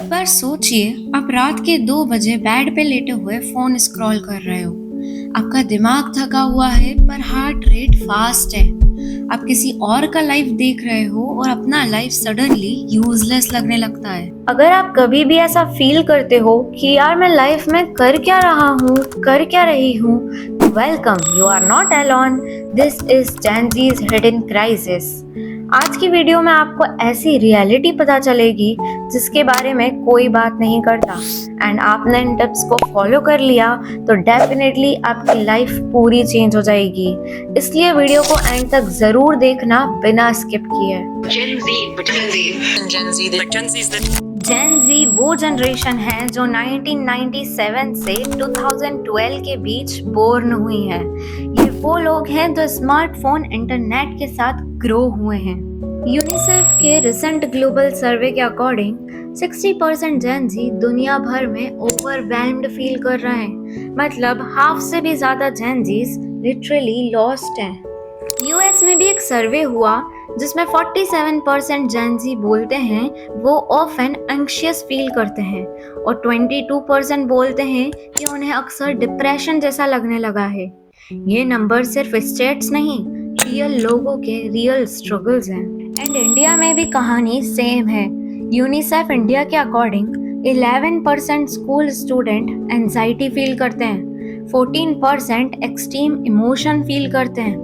एक बार सोचिए, आप रात के 2 बजे बेड पे लेटे हुए फोन स्क्रॉल कर रहे हो। आपका दिमाग थका हुआ है पर हार्ट रेट फास्ट है। आप किसी और का लाइफ देख रहे हो और अपना लाइफ सडनली यूजलेस लगने लगता है। अगर आप कभी भी ऐसा फील करते हो कि यार मैं लाइफ में कर क्या रहा हूँ, कर क्या रही हूँ, welcome, you are not alone. This is Gen Z's hidden crisis. आज की वीडियो में आपको ऐसी रियलिटी पता चलेगी जिसके बारे में कोई बात नहीं करता, एंड आपने इन टिप्स को फॉलो कर लिया तो डेफिनेटली आपकी लाइफ पूरी चेंज हो जाएगी। इसलिए वीडियो को एंड तक जरूर देखना बिना स्किप किए। जेन ज़ी वो जनरेशन है जो 1997 से 2012 के बीच बोर्न हुई है। ये वो लोग हैं जो स्मार्टफोन इंटरनेट के साथ ग्रो हुए हैं। यूनिसेफ के रिसेंट ग्लोबल सर्वे के अकॉर्डिंग 60% जेन ज़ी दुनिया भर में ओवरवेल्म्ड फील कर रहे हैं। मतलब हाफ से भी ज्यादा जेन ज़ीज लिटरली लॉस्ट हैं। यूएस में भी एक सर्वे हुआ जिसमें 47% जेन ज़ी बोलते हैं वो ऑफन एंग्शियस फील करते हैं और 22% बोलते हैं कि उन्हें अक्सर डिप्रेशन जैसा लगने लगा है। ये नंबर सिर्फ स्टेट्स नहीं, रियल लोगों के रियल स्ट्रगल्स हैं। एंड इंडिया में भी कहानी सेम है। यूनिसेफ इंडिया के according 11% school student anxiety feel करते हैं, 14% एक्सट्रीम इमोशन फील करते हैं।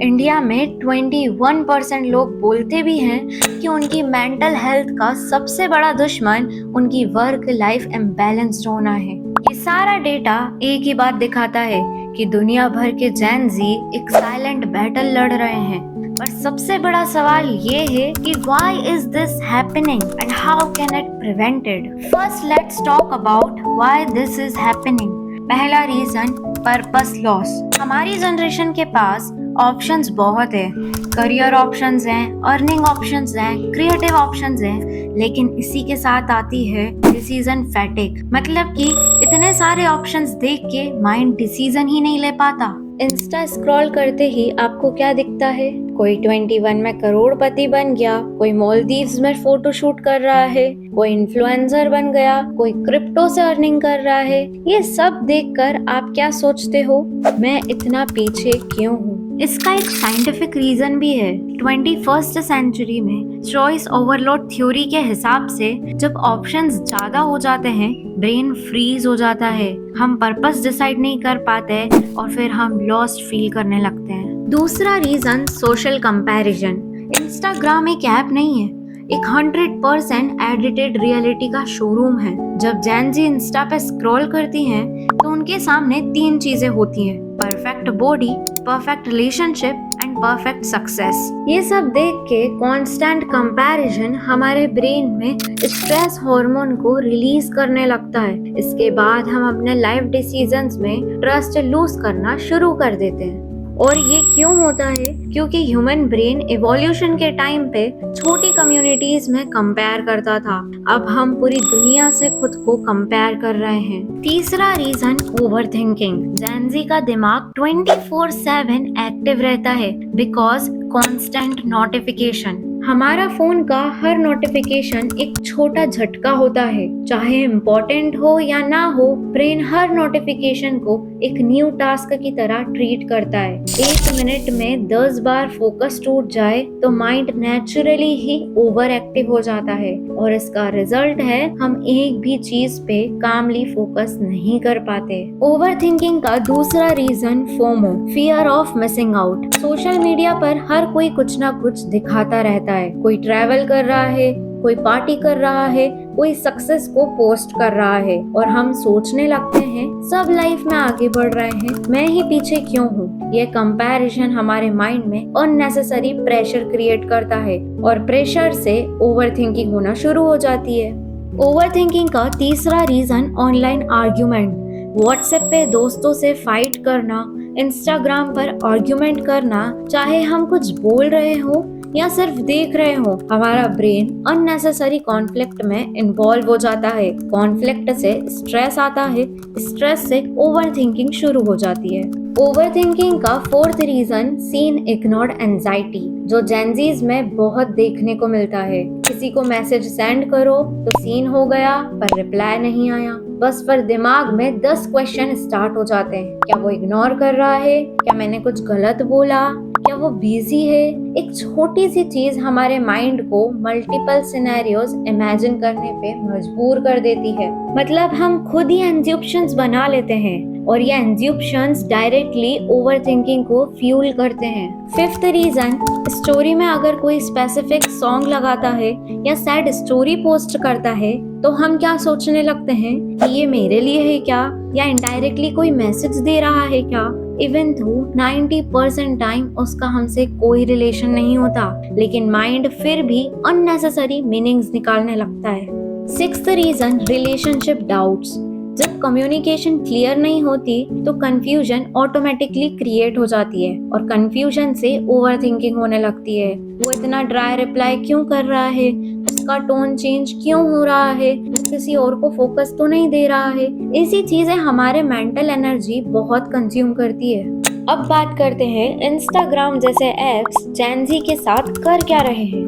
इंडिया में 21% लोग बोलते भी हैं कि उनकी मेंटल हेल्थ का सबसे बड़ा दुश्मन उनकी वर्क लाइफ इम्बैलेंस्ड होना है। ये सारा डेटा एक ही बात दिखाता है कि दुनिया भर के जेन ज़ी एक साइलेंट बैटल लड़ रहे हैं। पर सबसे बड़ा सवाल ये है कि why is this happening and how can it prevented? First let's talk about why this is happening. पहला रीजन, पर्पस लॉस। हमारी जनरेशन के पास ऑप्शंस बहुत है। करियर ऑप्शंस हैं, अर्निंग ऑप्शंस हैं, क्रिएटिव ऑप्शंस हैं, लेकिन इसी के साथ आती है डिसीजन फैटिग। मतलब कि इतने सारे ऑप्शंस देख के माइंड डिसीजन ही नहीं ले पाता। इंस्टा स्क्रॉल करते ही आपको क्या दिखता है? कोई 21 में करोड़पति बन गया, कोई मालदीव्स में फोटो शूट कर रहा है, कोई इन्फ्लुएंसर बन गया, कोई क्रिप्टो से अर्निंग कर रहा है। ये सब देखकर आप क्या सोचते हो? मैं इतना पीछे क्यों हूँ? इसका एक साइंटिफिक रीजन भी है। 21st सेंचुरी में चॉइस ओवरलोड थ्योरी के हिसाब से जब ऑप्शंस ज्यादा हो जाते हैं, ब्रेन फ्रीज हो जाता है, हम पर्पस डिसाइड नहीं कर पाते और फिर हम लॉस्ट फील करने लगते हैं। दूसरा रीजन, सोशल कंपैरिजन। इंस्टाग्राम एक ऐप नहीं है, एक 100% एडिटेड रियलिटी का शोरूम है। जब जेन ज़ी इंस्टा पे स्क्रॉल करती हैं तो उनके सामने 3 चीजें होती हैं: perfect body, perfect relationship and perfect success. ये सब देख के कांस्टेंट कंपैरिजन हमारे ब्रेन में स्ट्रेस हार्मोन को रिलीज करने लगता है। इसके बाद हम अपने लाइफ डिसीजंस में ट्रस्ट लूज करना शुरू कर देते हैं। और ये क्यों होता है? क्योंकि ह्यूमन ब्रेन इवोल्यूशन के टाइम पे छोटी कम्युनिटीज में कंपेयर करता था। अब हम पूरी दुनिया से खुद को कंपेयर कर रहे हैं। तीसरा रीजन, ओवरथिंकिंग। जेन ज़ी का दिमाग 24/7 एक्टिव रहता है बिकॉज कांस्टेंट नोटिफिकेशन। हमारा फोन का हर नोटिफिकेशन एक छोटा झटका होता है। चाहे इम्पोर्टेंट हो या ना हो, ब्रेन हर नोटिफिकेशन को एक न्यू टास्क की तरह ट्रीट करता है। 1 मिनट में 10 बार फोकस टूट जाए तो माइंड नेचुरली ही ओवर एक्टिव हो जाता है और इसका रिजल्ट है हम एक भी चीज पे कामली फोकस नहीं कर पाते। ओवर थिंकिंग का दूसरा reason, FOMO, fear of missing out. Social media पर हर कोई कुछ ना कुछ दिखाता रहता है। कोई ट्रैवल कर रहा है, कोई पार्टी कर रहा है, कोई सक्सेस को पोस्ट कर रहा है और हम सोचने लगते हैं सब लाइफ में आगे बढ़ रहे हैं, मैं ही पीछे क्यों हूँ? ये कंपैरिजन हमारे माइंड में अननेसेसरी प्रेशर क्रिएट करता है और प्रेशर से ओवरथिंकिंग होना शुरू हो जाती है। ओवरथिंकिंग का तीसरा रीजन, ऑनलाइन आर्ग्यूमेंट। व्हाट्सएप पे दोस्तों से फाइट करना, इंस्टाग्राम पर आर्ग्यूमेंट करना, चाहे हम कुछ बोल रहे हो या सिर्फ देख रहे हो, हमारा ब्रेन अननेसेसरी कॉन्फ्लिक्ट में इन्वॉल्व हो जाता है। कॉन्फ्लिक्ट से स्ट्रेस आता है, स्ट्रेस से ओवरथिंकिंग शुरू हो जाती है। ओवरथिंकिंग का fourth reason seen ignored anxiety, जो जेनजीज में बहुत देखने को मिलता है। किसी को मैसेज सेंड करो तो सीन हो गया पर रिप्लाई नहीं आया, बस पर दिमाग में 10 क्वेश्चन स्टार्ट हो जाते हैं। क्या वो इग्नोर कर रहा है? क्या मैंने कुछ गलत बोला? क्या वो बिजी है? एक छोटी सी चीज हमारे माइंड को मल्टीपल सिनेरियोज इमेजिन करने पे मजबूर कर देती है। मतलब हम खुद ही एंज्यूप्शंस बना लेते हैं और ये एंज्यूप्शंस डायरेक्टली ओवरथिंकिंग को फ्यूल करते हैं। फिफ्थ रीजन, स्टोरी में अगर कोई स्पेसिफिक सॉन्ग लगाता है या सैड स्टोरी पोस्ट करता है तो हम क्या सोचने लगते हैं कि ये मेरे लिए है क्या, या इनडायरेक्टली कोई मैसेज दे रहा है क्या, इवन थो 90% टाइम उसका हमसे कोई रिलेशन नहीं होता, लेकिन माइंड फिर भी अननेसेसरी मीनिंग्स निकालने लगता है। Sixth reason, relationship doubts. जब कम्युनिकेशन क्लियर नहीं होती तो कंफ्यूजन ऑटोमेटिकली क्रिएट हो जाती है और कंफ्यूजन से ओवरथिंकिंग होने लगती है। वो इतना ड्राई रिप्लाई क्यों कर रहा है? उसका टोन चेंज क्यों हो रहा है? वो किसी और को फोकस तो नहीं दे रहा है? ऐसी चीजें हमारे मेंटल एनर्जी बहुत कंज्यूम करती है। अब बात करते हैं इंस्टाग्राम जैसे एप्स जेन-ज़ी के साथ कर क्या रहे हैं।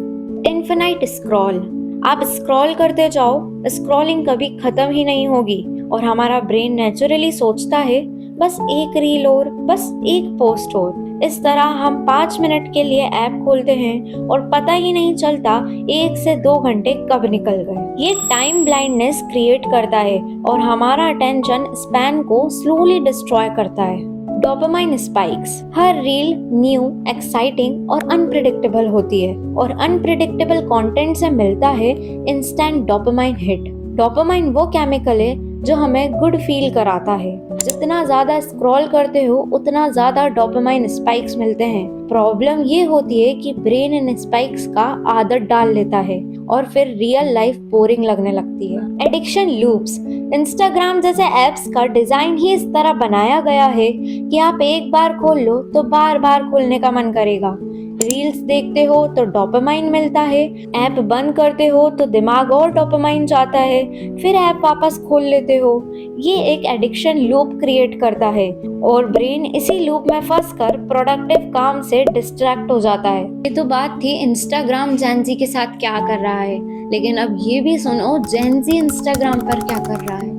इन्फिनाइट स्क्रॉल, आप स्क्रॉल करते जाओ, स्क्रॉलिंग कभी खत्म ही नहीं होगी और हमारा ब्रेन नेचुरली सोचता है बस एक रील और, बस एक पोस्ट और। इस तरह हम 5 मिनट के लिए ऐप खोलते हैं और पता ही नहीं चलता 1 से 2 घंटे कब निकल गए। ये टाइम ब्लाइंडनेस क्रिएट करता है और हमारा अटेंशन स्पैन को स्लोली डिस्ट्रॉय करता है। डोपामाइन स्पाइक्स, हर रील न्यू, एक्साइटिंग और अनप्रिडिक्टेबल होती है और अनप्रिडिक्टेबल कंटेंट से मिलता है इंस्टेंट डोपामाइन हिट। डोपामाइन वो केमिकल है जो हमें गुड फील कराता है। जितना ज्यादा स्क्रॉल करते हो उतना ज्यादा डोपामाइन स्पाइक्स मिलते हैं। प्रॉब्लम ये होती है कि ब्रेन इन स्पाइक्स का आदत डाल लेता है और फिर रियल लाइफ बोरिंग लगने लगती है। एडिक्शन लूप्स, इंस्टाग्राम जैसे एप्स का डिजाइन ही इस तरह बनाया गया है कि आप एक बार खोल लो तो बार बार खोलने का मन करेगा। रील्स देखते हो तो डोपामाइन मिलता है, ऐप बंद करते हो तो दिमाग और डोपामाइन जाता है, फिर ऐप वापस खोल लेते हो। ये एक एडिक्शन लूप क्रिएट करता है और ब्रेन इसी लूप में फंसकर प्रोडक्टिव काम से डिस्ट्रैक्ट हो जाता है। ये तो बात थी इंस्टाग्राम जेन-ज़ी के साथ क्या कर रहा है, लेकिन अब ये भी सुनो जेन-ज़ी इंस्टाग्राम पर क्या कर रहा है।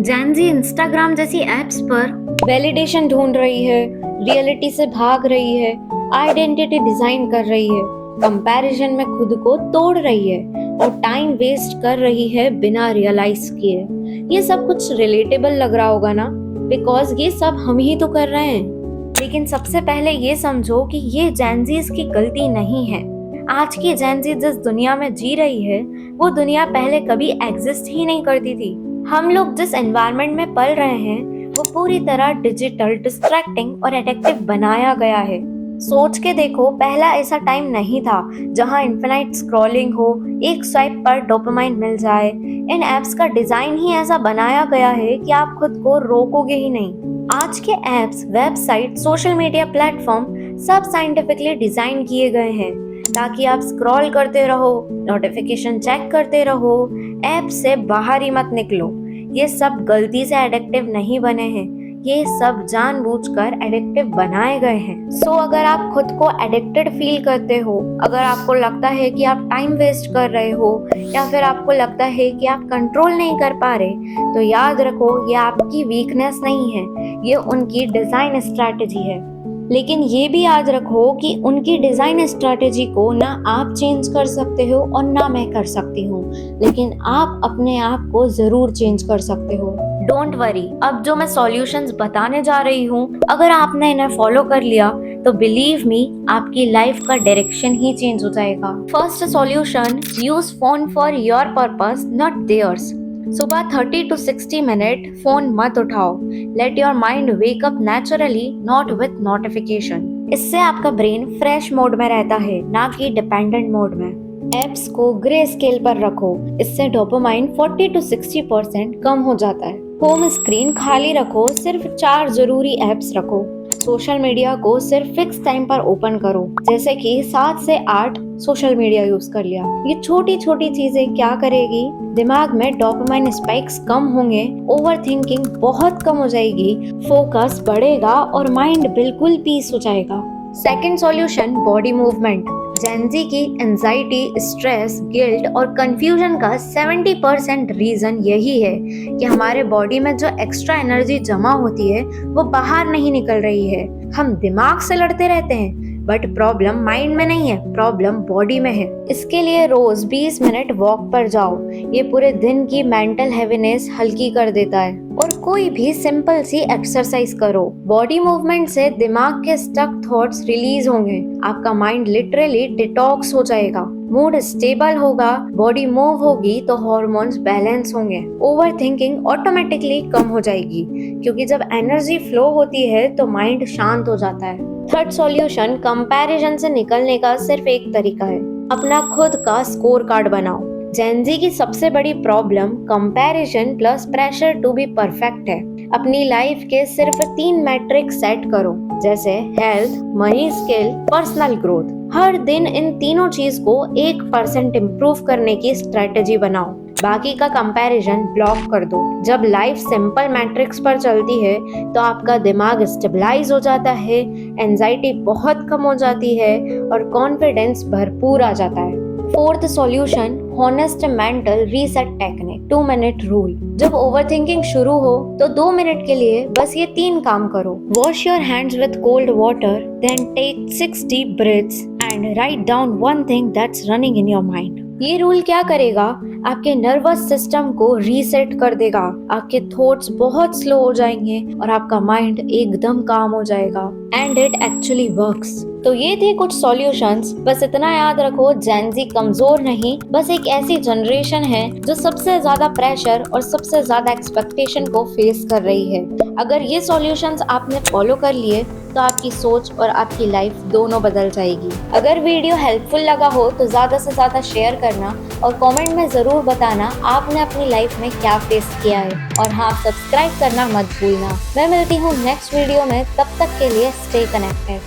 जेन-ज़ी इंस्टाग्राम जैसी एप्स पर वैलिडेशन ढूंढ रही है, रियलिटी से भाग रही है, आइडेंटिटी डिजाइन कर रही है, कंपैरिजन में खुद को तोड़ रही है और टाइम वेस्ट कर रही है बिना रियलाइज किए। ये सब कुछ रिलेटेबल लग रहा होगा ना, बिकॉज ये सब हम ही तो कर रहे हैं। लेकिन सबसे पहले ये समझो कि ये जेन-ज़ीज़ की गलती नहीं है। आज की जेन-ज़ी जिस दुनिया में जी रही है वो दुनिया पहले कभी एग्जिस्ट ही नहीं करती थी। हम लोग जिस एनवायरनमेंट में पल रहे हैं वो पूरी तरह डिजिटल, डिस्ट्रैक्टिंग और एडिक्टिव बनाया गया है। सोच के देखो, पहला ऐसा टाइम नहीं था जहां इन्फिनाइट स्क्रॉलिंग हो, एक स्वाइप पर डोपामाइन मिल जाए। इन एप्स का डिजाइन ही ऐसा बनाया गया है कि आप खुद को रोकोगे ही नहीं। आज के apps, website, social media platform सब साइंटिफिकली डिजाइन किए गए हैं ताकि आप स्क्रॉल करते रहो, नोटिफिकेशन चेक करते रहो, ऐप से बाहर ही मत निकलो। ये सब गलती से एडिक्टिव नहीं बने हैं, ये सब जानबूझकर एडिक्टिव बनाए गए हैं। सो अगर आप खुद को एडिक्टेड फील करते हो, अगर आपको लगता है कि आप टाइम वेस्ट कर रहे हो या फिर आपको लगता है कि आप कंट्रोल नहीं कर पा रहे, तो याद रखो ये आपकी वीकनेस नहीं है, ये उनकी डिजाइन स्ट्रैटेजी है। लेकिन ये भी याद रखो कि उनकी डिजाइन स्ट्रैटेजी को ना आप चेंज कर सकते हो और ना मैं कर सकती हूँ, लेकिन आप अपने आप को जरूर चेंज कर सकते हो। डोंट वरी, अब जो मैं सॉल्यूशंस बताने जा रही हूँ, अगर आपने इन्हें फॉलो कर लिया तो बिलीव मी आपकी लाइफ का डायरेक्शन ही चेंज हो जाएगा। First solution, use phone for your purpose not theirs. सुबह 30 to 60 मिनट फोन मत उठाओ। Let your mind wake up naturally, not with notification. इससे आपका ब्रेन फ्रेश मोड में रहता है, ना कि डिपेंडेंट मोड में। एप्स को ग्रे स्केल पर रखो, इससे डोपामाइन 40 to 60% कम हो जाता है। होम स्क्रीन खाली रखो, सिर्फ 4 जरूरी एप्स रखो। सोशल मीडिया को सिर्फ फिक्स टाइम पर ओपन करो, जैसे कि 7 से 8 सोशल मीडिया यूज कर लिया। ये छोटी छोटी चीजें क्या करेगी, दिमाग में डोपामाइन स्पाइक्स कम होंगे, ओवरथिंकिंग बहुत कम हो जाएगी, फोकस बढ़ेगा और माइंड बिल्कुल पीस हो जाएगा। Second solution, body movement. Gen Z की एंजाइटी, स्ट्रेस, गिल्ट और कंफ्यूजन का 70% रीजन यही है कि हमारे बॉडी में जो एक्स्ट्रा एनर्जी जमा होती है वो बाहर नहीं निकल रही है। हम दिमाग से लड़ते रहते हैं, बट प्रॉब्लम माइंड में नहीं है, प्रॉब्लम बॉडी में है। इसके लिए रोज 20 मिनट वॉक पर जाओ। ये पूरे दिन की मेंटल हैवीनेस हल्की कर देता है। और कोई भी सिंपल सी एक्सरसाइज करो। बॉडी मूवमेंट से दिमाग के स्टक थॉट्स रिलीज होंगे, आपका माइंड लिटरली डिटॉक्स हो जाएगा, मूड स्टेबल होगा, बॉडी मूव होगी तो हॉर्मोन्स बैलेंस होंगे, ओवरथिंकिंग ऑटोमेटिकली कम हो जाएगी, क्योंकि जब एनर्जी फ्लो होती है तो माइंड शांत हो जाता है। थर्ड सॉल्यूशन, कंपैरिजन से निकलने का सिर्फ एक तरीका है, अपना खुद का स्कोर कार्ड बनाओ। जेनजी की सबसे बड़ी problem comparison plus pressure to be perfect है। अपनी लाइफ के सिर्फ 3 मैट्रिक सेट करो, जैसे health, money, skill, personal growth. हर दिन इन तीनों चीज को 1% इम्प्रूव करने की स्ट्रेटेजी बनाओ। बाकी का कंपैरिजन ब्लॉक कर दो। जब लाइफ सिंपल मैट्रिक्स पर चलती है तो आपका दिमाग स्टेबलाइज हो जाता है, एंजाइटी बहुत कम हो जाती है और कॉन्फिडेंस भरपूर आ जाता है। Fourth solution, honest mental reset technique, 2 minute rule. जब ओवरथिंकिंग शुरू हो तो 2 मिनट के लिए बस ये 3 काम करो। Wash your hands with cold water, then take 6 deep breaths and write down one thing that's running in your mind. ये रूल क्या करेगा, आपके नर्वस सिस्टम को रीसेट कर देगा, आपके थॉट्स बहुत स्लो हो जाएंगे और आपका माइंड एकदम काम हो जाएगा। And it actually works. तो ये थे कुछ सॉल्यूशंस। बस इतना याद रखो, जेनजी कमजोर नहीं, बस एक ऐसी जनरेशन है जो सबसे ज्यादा प्रेशर और सबसे ज्यादा एक्सपेक्टेशन को फेस कर रही है। अगर ये सॉल्यूशंस आपने फॉलो कर लिए तो आपकी सोच और आपकी लाइफ दोनों बदल जाएगी। अगर वीडियो हेल्पफुल लगा हो तो ज्यादा से ज्यादा शेयर करना और कमेंट में जरूर बताना आपने अपनी लाइफ में क्या फेस किया है। और हाँ, सब्सक्राइब करना मत भूलना। मैं मिलती हूँ नेक्स्ट वीडियो में, तब तक के लिए स्टे कनेक्टेड।